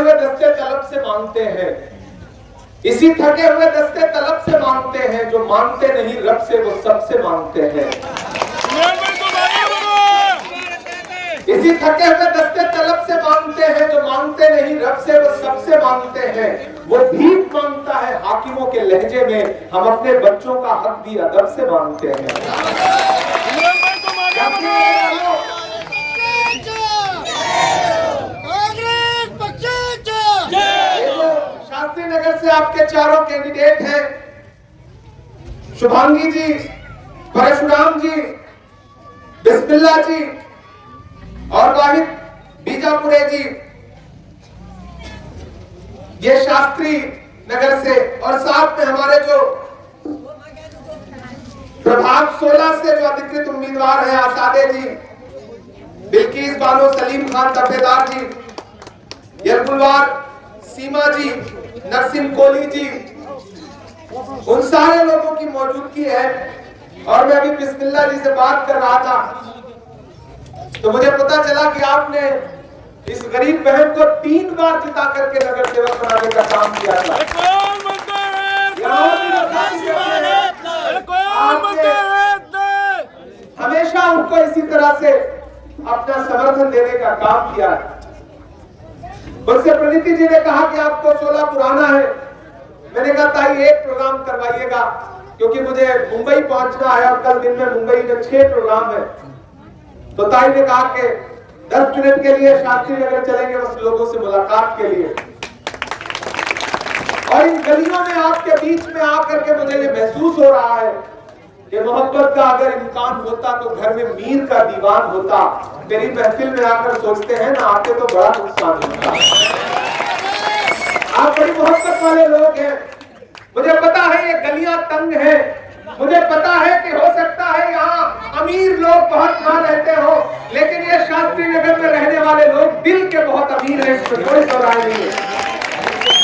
हुए दस्ते तलब से मांगते हैं, इसी थके हुए दस्ते तलब से मांगते हैं, जो मांगते नहीं रब से वो सबसे मांगते हैं। इसी थके हुए दस्ते तलब से मांगते हैं, जो मांगते नहीं रब से वो सबसे मांगते हैं। वो भीख मांगता है हाकिमों के लहजे में, हम अपने बच्चों का हक भी अदब से मांगते हैं। शास्त्री नगर से आपके चारों कैंडिडेट हैं, शुभांगी जी, परशुराम जी, बिस्मिल्लाह जी और वाहिद बीजापुरे जी, ये शास्त्री नगर से, और साथ में हमारे जो प्रभाग 16 से जो अधिकृत उम्मीदवार हैं, आसादे जी, बिल्किस बानो, सलीम खान दफेदार जी, यरगुलवार सीमा जी, नरसिम कोली जी, उन सारे लोगों की मौजूदगी है। और मैं अभी बिस्मिल्लाह जी से बात कर रहा था तो मुझे पता चला कि आपने इस गरीब बहन को 3 बार जिता करके नगर सेवक बनाने का काम किया था। हमेशा उनको इसी तरह से अपना समर्थन देने का काम किया है। मुझसे प्रणीति जी ने कहा कि आपको 16 पुराना है। मैंने कहा ताई एक प्रोग्राम करवाइएगा, क्योंकि मुझे मुंबई पहुंचना है और कल दिन में मुंबई में 6 प्रोग्राम है। तो ताई ने कहा कि 10 मिनट के लिए शास्त्री नगर चलेंगे, बस लोगों से मुलाकात के लिए। और इन गलियों में आपके बीच में आकर के मुझे ये महसूस हो रहा है कि मोहब्बत का अगर इम्कान होता तो घर में मीर का दीवान होता। मेरी महफिल में आकर सोचते हैं ना, आते तो बड़ा नुकसान होता। आप बड़ी मोहब्बत वाले लोग हैं। मुझे पता है ये गलियां तंग हैं, मुझे पता है कि हो सकता है यहाँ अमीर लोग बहुत ना रहते हो, लेकिन ये शास्त्री नगर में रहने वाले लोग दिल के बहुत अमीर हैं, इसमें कोई सवाल नहीं है।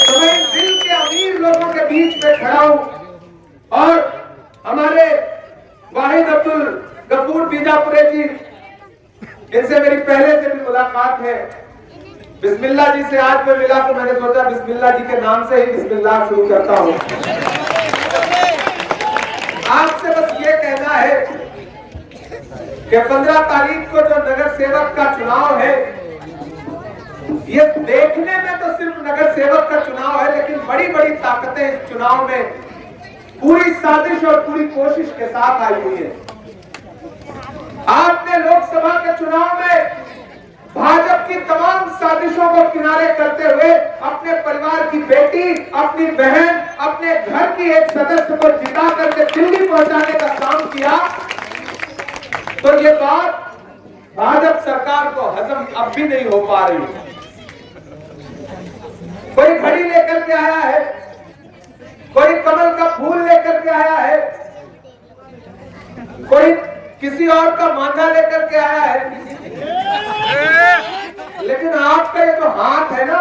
तो मैं दिल के अमीर लोगों के बीच में खड़ा हूँ। और हमारे वाहिद अब्दुल गफूर बीजापुरे जी, इनसे मेरी पहले से भी मुलाकात है। बिस्मिल्लाह जी से आज मैं मिला तो मैंने सोचा बिस्मिल्लाह जी के नाम से ही बिस्मिल्लाह शुरू करता हूँ। आपसे बस ये कहना है कि 15 तारीख को जो नगर सेवक का चुनाव है, ये देखने में तो सिर्फ नगर सेवक का चुनाव है, लेकिन बड़ी बड़ी ताकतें इस चुनाव में पूरी साजिश और पूरी कोशिश के साथ आई हुई है। आपने लोकसभा के चुनाव में भाजपा की तमाम साजिशों को किनारे करते हुए अपने परिवार की बेटी, अपनी बहन, अपने घर की एक सदस्य को जिता करके दिल्ली पहुंचाने का काम किया। तो ये बात भाजपा सरकार को हजम अब भी नहीं हो पा रही। कोई घड़ी लेकर के आया है, कोई कमल का फूल लेकर के आया है, कोई किसी और का मांझा लेकर के आया है, लेकिन आपका ये जो हाथ है ना,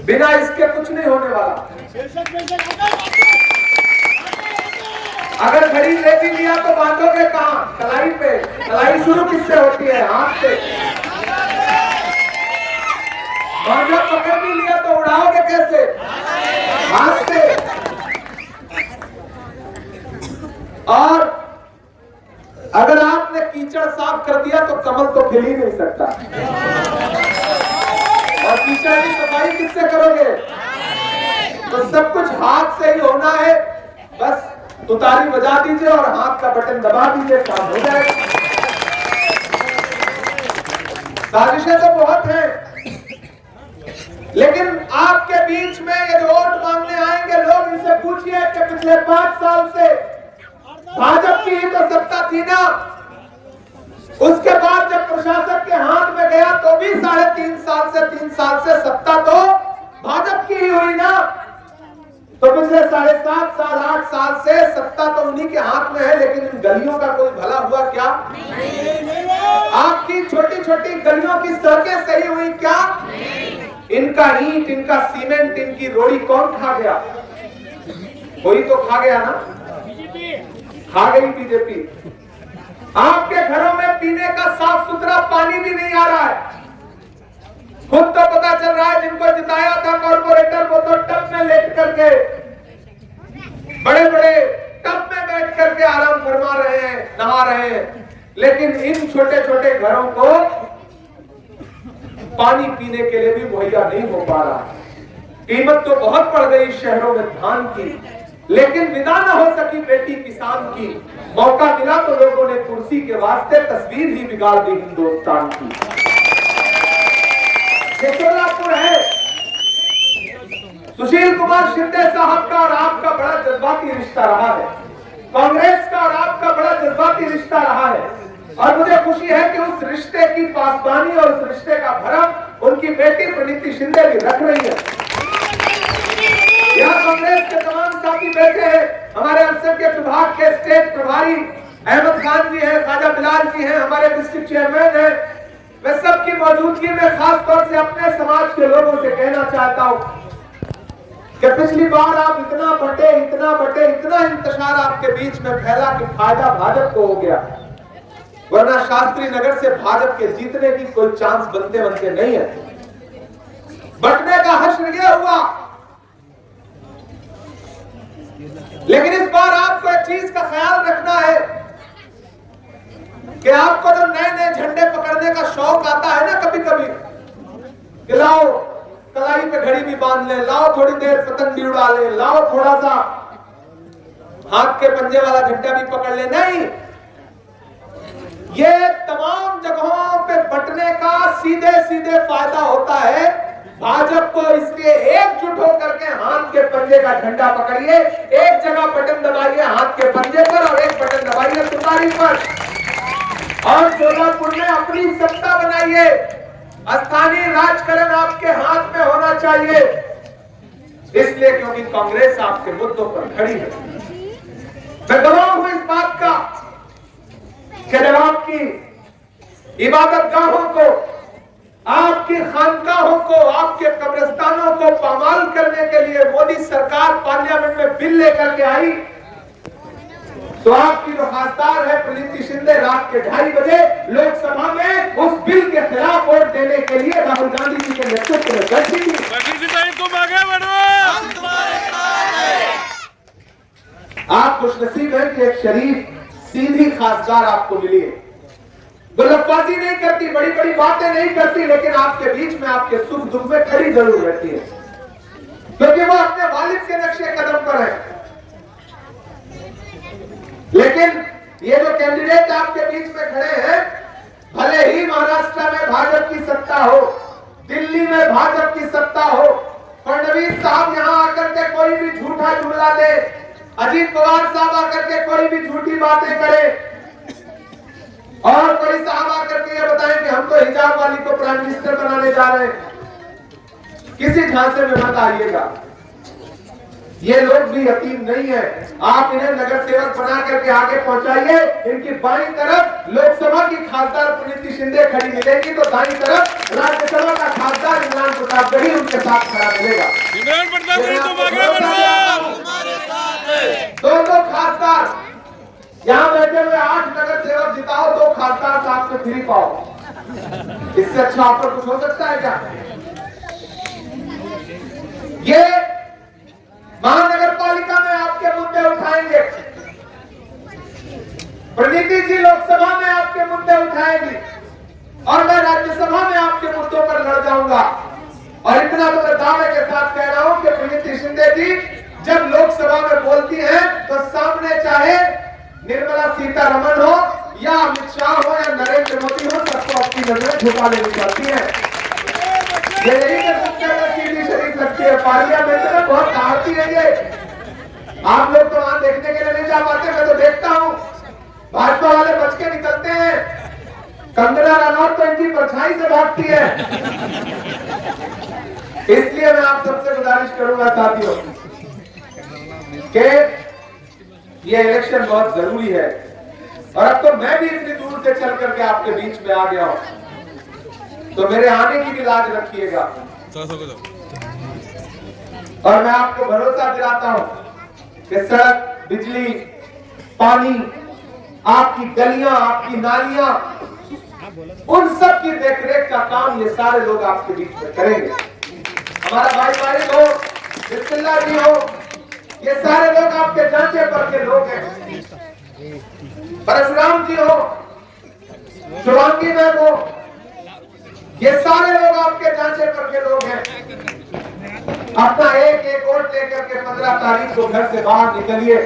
बिना इसके कुछ नहीं होने वाला। अगर घड़ी ले भी लिया तो बांधोगे कहां? कलाई पे। कलाई शुरू किससे होती है? हाथ से। और जब पकड़ भी लिया तो उड़ाओगे कैसे? हाथ से। और अगर आपने कीचड़ साफ कर दिया तो कमल तो खिल ही नहीं सकता। और कीचड़ की सफाई किससे करोगे? तो सब कुछ हाथ से ही होना है। बस तुतारी बजा दीजिए और हाथ का बटन दबा दीजिए, काम हो जाएगा। साजिशें तो बहुत हैं, लेकिन आपके बीच में ये जो वोट मांगने आएंगे लोग, इनसे पूछिए कि पिछले 5 साल से भाजपा की ही तो सत्ता थी ना। उसके बाद जब प्रशासक के हाथ में गया तो भी 3 साल से सत्ता तो भाजपा की ही हुई ना। तो पिछले 7.5 साल 8 साल से सत्ता तो उन्हीं के हाथ में है, लेकिन इन गलियों का कोई भला हुआ क्या? आपकी छोटी छोटी गलियों की सड़कें सही हुई क्या? इनका ईंट, इनका सीमेंट, इनकी रोड़ी कौन खा गया? कोई तो खा गया ना, खा गई बीजेपी। आपके घरों में पीने का साफ सुथरा पानी भी नहीं आ रहा है। खुद तो पता चल रहा है जिनको जिताया था कॉर्पोरेटर वो तो टब में लेट करके, बड़े बड़े टब में बैठ करके आराम फरमा रहे हैं, नहा रहे हैं, लेकिन इन छोटे छोटे घरों को पानी पीने के लिए भी मुहैया नहीं हो पा रहा। कीमत तो बहुत बढ़ गई शहरों में धान की, लेकिन विदा न हो सकी बेटी किसान की। मौका मिला तो लोगों ने कुर्सी के वास्ते तस्वीर ही बिगाड़ दी हिंदुस्तान की। ये सोलापुर है। सुशील कुमार शिंदे साहब का और आपका बड़ा जज्बाती रिश्ता रहा है, कांग्रेस का और आपका बड़ा जज्बाती रिश्ता रहा है, और मुझे खुशी है कि उस रिश्ते की पासबानी और उस रिश्ते का भरम उनकी बेटी प्रीति शिंदे भी रख रही है। यहाँ कांग्रेस के तमाम साथी बैठे हैं, हमारे अल्पसंख्यक विभाग के स्टेट प्रभारी अहमद खान जी हैं, ख्वाजा बिलाल जी हैं, हमारे डिस्ट्रिक्ट चेयरमैन हैं। मैं सबकी मौजूदगी में खास तौर से अपने समाज के लोगों से कहना चाहता हूँ कि पिछली बार आप इतना बटे इतना इंतशार आपके बीच में फैला कि फायदा भाजपा को हो गया, वरना शास्त्री नगर से भाजपा के जीतने की कोई चांस बनते नहीं है। बटने का हश्र ये हुआ, लेकिन इस बार आपको एक चीज का ख्याल रखना है कि आपको जो नए नए झंडे पकड़ने का शौक आता है ना कभी कभी, कि लाओ कलाई पे घड़ी भी बांध ले, लाओ थोड़ी देर पतंग भी उड़ा ले, लाओ थोड़ा सा हाथ के पंजे वाला झंडा भी पकड़ ले, नहीं, ये तमाम जगहों पे बटने का सीधे सीधे फायदा होता है भाजपा को। इसलिए एकजुट होकर के हाथ के पंजे का झंडा पकड़िए, एक जगह बटन दबाइए हाथ के पंजे पर और एक बटन दबाइए तुतारी पर, और सोलापुर में अपनी सत्ता बनाइए। स्थानीय राजकारण आपके हाथ में होना चाहिए, इसलिए क्योंकि कांग्रेस आपके मुद्दों पर खड़ी है। मैं गवाह हूं इस बात का कि जब आपकी इबादत गाहों को, आपकी खानकाहों को, आपके कब्रिस्तानों को पामाल करने के लिए मोदी सरकार पार्लियामेंट में बिल लेकर के आई, तो आपकी जो खासदार है प्रीति शिंदे रात के 2:30 बजे लोकसभा में उस बिल के खिलाफ वोट देने के लिए राहुल गांधी जी के नेतृत्व में बैठी थी। आप खुशनसीब हैं कि एक शरीफ सीधी खासदार आपको मिली है, गुलबाजी नहीं करती, बड़ी बड़ी बातें नहीं करती, लेकिन आपके बीच में आपके सुख दुख में खड़ी जरूर रहती है, क्योंकि वो अपने वालिद के नक्शे कदम पर है। लेकिन ये जो कैंडिडेट आपके बीच में खड़े हैं, भले ही महाराष्ट्र में भाजपा की सत्ता हो, दिल्ली में भाजपा की सत्ता हो, फडणवीस साहब यहां आकर के कोई भी झूठा जुमला दे, अजीत पवार साहब आकर के कोई भी झूठी बातें करे, और कोई साहब आकर के ये बताएं कि हम तो हिजाब वाली को प्राइम मिनिस्टर बनाने जा रहे हैं, किसी झांसे में मत आइएगा। ये लोग भी यकीन नहीं है, आप इन्हें नगर सेवक बना करके आगे पहुंचाइए। इनकी बाईं तरफ लोकसभा की खासदार प्रीति शिंदे खड़ी मिलेगी, तो दाईं तरफ राज्यसभा का खासदार इमरान प्रतापगढ़ी उनके साथ खड़ा मिलेगा। दो खासदार यहाँ बैठे हुए 8 नगर सेवक जिताओ, 2 खासदार साहब से फ्री पाओ, इससे अच्छा ऑफर कुछ हो सकता है क्या? ये महानगर पालिका में आपके मुद्दे उठाएंगे, प्रीति जी लोकसभा में आपके मुद्दे उठाएंगी, और मैं राज्यसभा में आपके मुद्दों पर लड़ जाऊंगा। और इतना तो मैं दावे के साथ कह रहा हूं कि प्रीति शिंदे जी जब लोकसभा में बोलती हैं तो सामने चाहे निर्मला सीतारमण हो या अमित शाह हो या नरेंद्र मोदी हो, सबको अपनी नजरें झुका लेनी पड़ती है। सीधी शरीफ लगती है, पार्लियामेंट में बहुत दहाड़ती है ये। आप लोग तो वहां देखने के लिए नहीं जा पाते, मैं तो देखता हूँ भाजपा वाले बच के निकलते हैं, कंगना रनौत तो इनकी परछाई से भागती है। इसलिए मैं आप सबसे गुजारिश करूंगा साथियों कि ये इलेक्शन बहुत जरूरी है, और अब तो मैं भी इतनी दूर से चल करके आपके बीच में आ गया हूं, तो मेरे आने की भी लाज रखिएगा। और मैं आपको भरोसा दिलाता हूं कि सड़क, बिजली, पानी, आपकी गलियां, आपकी नालियां, उन सब की देखरेख का काम ये सारे लोग आपके बीच में करेंगे। हमारा भाई मालिक हो, बिस्मिल्लाह जी हो, ये सारे लोग आपके जांचे पर के लोग हैं। परशुराम जी हो, शिवांगी मैम हो, ये सारे लोग आपके जांचे पर के लोग हैं। अपना एक एक वोट लेकर के 15 तारीख को घर से बाहर निकलिए,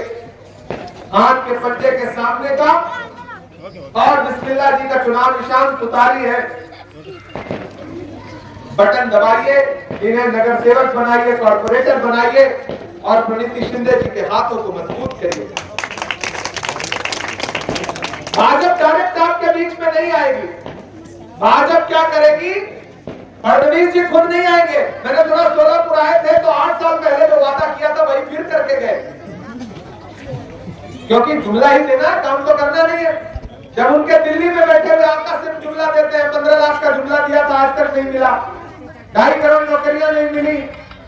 हाथ के पंजे के सामने का और बिस्मिल्लाह जी का चुनाव निशान उतारी है, बटन दबाइए, इन्हें नगर सेवक बनाइए, कॉर्पोरेटर बनाइए और प्रणीति शिंदे जी के हाथों को मजबूत करिए। भाजपा डायरेक्ट आपके बीच में नहीं आएगी। भाजपा क्या करेगी? फडणवीस जी खुद नहीं आएंगे। मैंने सुना सोलापुर आए थे तो 8 साल पहले जो वादा किया था वही फिर करके गए, क्योंकि जुमला ही देना, काम तो करना नहीं है। जब उनके दिल्ली में बैठे हुए आका सिर्फ जुमला देते हैं, 15 लाख का जुमला दिया था, आज तक नहीं मिला, 2.5 करोड़ नौकरियां नहीं मिली,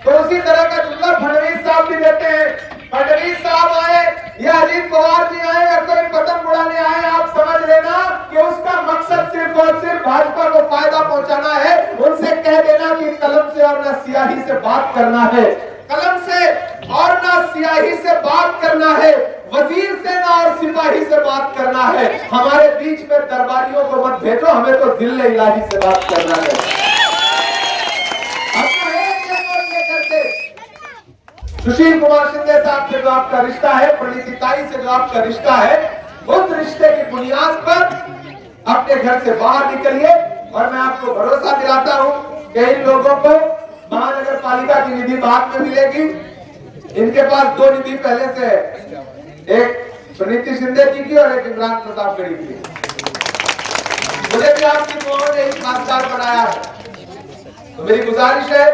तो उसी तरह का जुमला फडणवीस साहब भी देते हैं। फडणवीस साहब आए या अजीत पवार जी आए या कोई पतंग उड़ाने आए, आप समझ लेना कि उसका मकसद सिर्फ और सिर्फ भाजपा को फायदा पहुंचाना है। उनसे कह देना कि कलम से और न स्याही से बात करना है, कलम से और न स्याही से बात करना है, वजीर से ना और सिपाही से बात करना है। हमारे बीच में दरबारियों को मत भेजो, हमें तो जिले इलाही से बात करना है। सुशील कुमार शिंदे साहब से जो आपका रिश्ता है, प्रणीति ताई से जो आपका रिश्ता है, उस रिश्ते की बुनियाद पर अपने घर से बाहर निकलिए। और मैं आपको भरोसा दिलाता हूं कि इन लोगों को महानगर पालिका की निधि बाद में मिलेगी। इनके पास 2 निधि पहले से है, एक प्रणीति शिंदे जी की और एक इमरान प्रतापगढ़ी की। मुझे भी आपकी दुआओं ने एक खासदार बनाया है, तो मेरी गुजारिश है,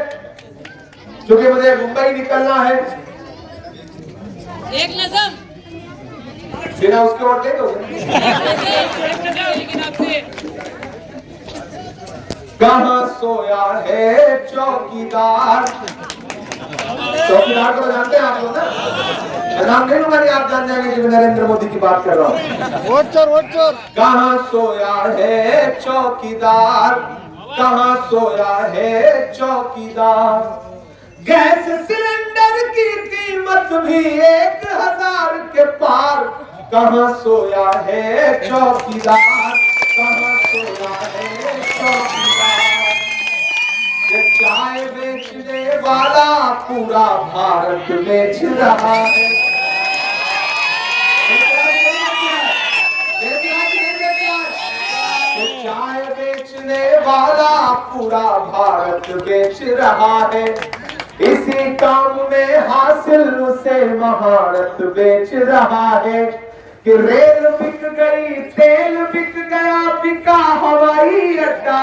क्योंकि मुझे मुंबई निकलना है, एक नजम बिना उसके वोट नहीं दोगे। कहाँ सोया है चौकीदार? चौकीदार को तो जानते हैं आप लोग ना, मैं नाम नहीं लूंगा, नहीं आप जान जाएंगे कि मैं नरेंद्र मोदी की बात कर रहा हूँ। वोट चोर। कहाँ सोया है चौकीदार, कहाँ सोया है चौकीदार? गैस सिलेंडर की कीमत भी 1000 के पार, कहाँ सोया है चौकीदार, कहाँ सोया है चौकीदार? ये चाय बेचने वाला पूरा भारत बेच रहा है। चाय बेचने वाला पूरा भारत बेच रहा है, इसी काम में हासिल उसे महारत बेच रहा है। कि रेल बिक गई, तेल बिक गया, बिका हवाई अड्डा।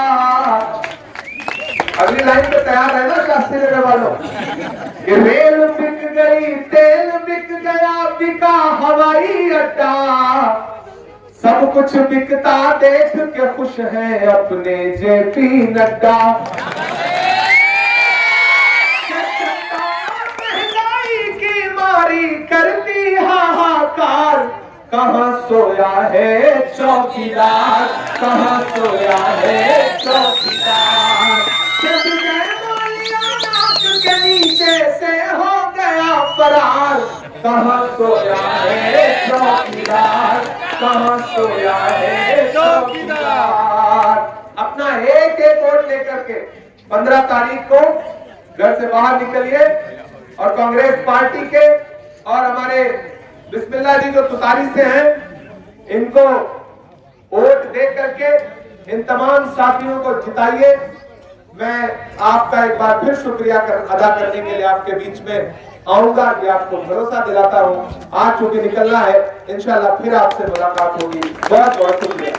अगली लाइन पे तैयार है ना शास्त्री नगर वालों? कि रेल बिक गई, तेल बिक गया, बिका हवाई अड्डा। सब कुछ बिकता देख के खुश है अपने जेपी नड्डा। करती हाहाकार, कहाँ सोया है चौकीदार, कहाँ सोया है चौकीदार? के नीचे से हो गया फरार, कहाँ सोया है चौकीदार, कहाँ सोया है चौकीदार? अपना एक एक वोट लेकर के 15 तारीख को घर से बाहर निकलिए और कांग्रेस पार्टी के और हमारे बिस्मिल्लाह जी जो तुतारी से हैं, इनको वोट दे करके इन तमाम साथियों को जिताइए। मैं आपका एक बार फिर शुक्रिया अदा करने के लिए आपके बीच में आऊंगा, ये आपको भरोसा दिलाता हूं। आज चूंकि निकलना है, इंशाल्लाह फिर आपसे मुलाकात होगी। बहुत बहुत शुक्रिया।